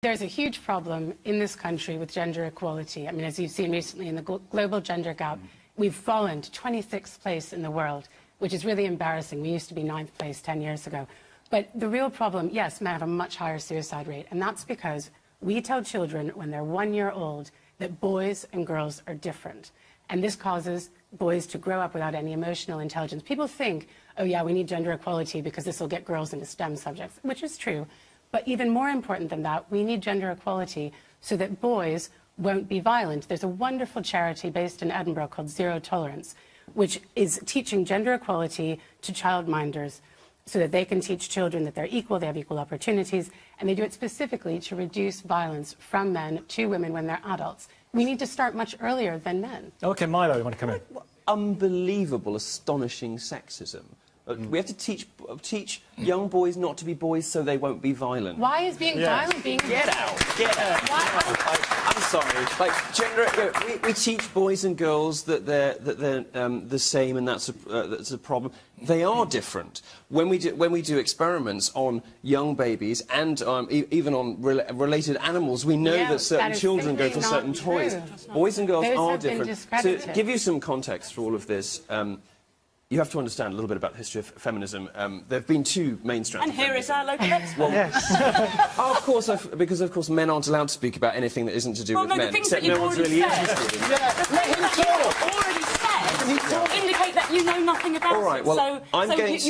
There's a huge problem in this country with gender equality. I mean, as you've seen recently in the global gender gap, we've fallen to 26th place in the world, which is really embarrassing. We used to be 9th place 10 years ago. But the real problem, yes, men have a much higher suicide rate, and that's because we tell children when they're 1 year old that boys and girls are different. And this causes boys to grow up without any emotional intelligence. People think, oh yeah, we need gender equality because this will get girls into STEM subjects, which is true. But even more important than that, we need gender equality so that boys won't be violent. There's a wonderful charity based in Edinburgh called Zero Tolerance, which is teaching gender equality to childminders so that they can teach children that they're equal, they have equal opportunities, and they do it specifically to reduce violence from men to women when they're adults. We need to start much earlier than men. OK, Milo, you want to come in? Unbelievable, astonishing sexism. We have to teach young boys not to be boys so they won't be violent. Why is being violent being... Get out! Get out! I'm sorry. Like, we teach boys and girls that they're the same, and that's a problem. They are different. When we do experiments on young babies and even on related animals, we know that certain children go for certain toys. Boys and girls are different. To give you some context for all of this. You have to understand a little bit about the history of feminism. There have been two main strands. And here is our local expert. Well, yes. Of course, because of course men aren't allowed to speak about anything that isn't to do with men, except no one's really interested in. Let him talk. Already said indicate that you know nothing about it. All right. Well, I'm going to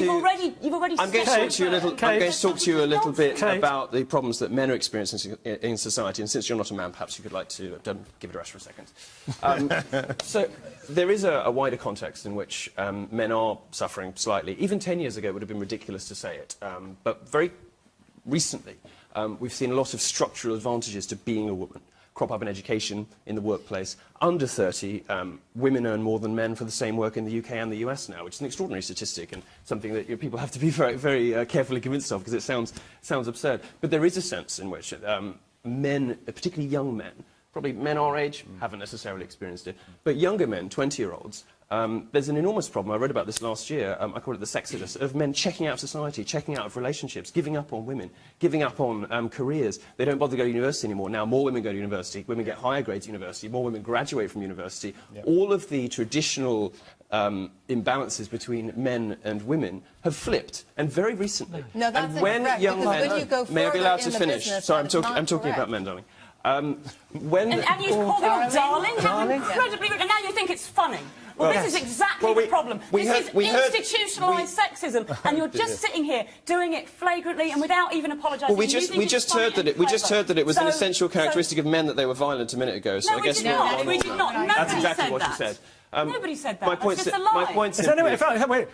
talk to you a little bit about the problems that men are experiencing in society. And since you're not a man, perhaps you could like to give it a rest for a second. So there is a wider context in which men are suffering slightly. Even 10 years ago, it would have been ridiculous to say it. But very recently, we've seen a lot of structural advantages to being a woman crop up in education, in the workplace. Under 30, women earn more than men for the same work in the UK and the US now, which is an extraordinary statistic and something that people have to be very carefully convinced of because it sounds absurd. But there is a sense in which men, particularly young men, probably men our age, haven't necessarily experienced it, but younger men, 20-year-olds, there's an enormous problem. I read about this last year. I call it the sexodus, of men checking out of society, checking out of relationships, giving up on women, giving up on careers. They don't bother to go to university anymore. Now more women go to university, women get higher grades at university, more women graduate from university. Yep. All of the traditional imbalances between men and women have flipped, and very recently. No, that's incorrect, young men, when you go may I be allowed to finish? Business, sorry, I'm talking about men, darling. And you call them darling? How incredibly rude. And now you think it's funny. Well, this is exactly the problem. This is institutionalised sexism, and you're just sitting here doing it flagrantly and without even apologising. Well, we just heard that it was an essential characteristic of men that they were violent a minute ago. So no, I guess we did not. That's exactly what you said. Nobody said that. That's just a lie. My point simply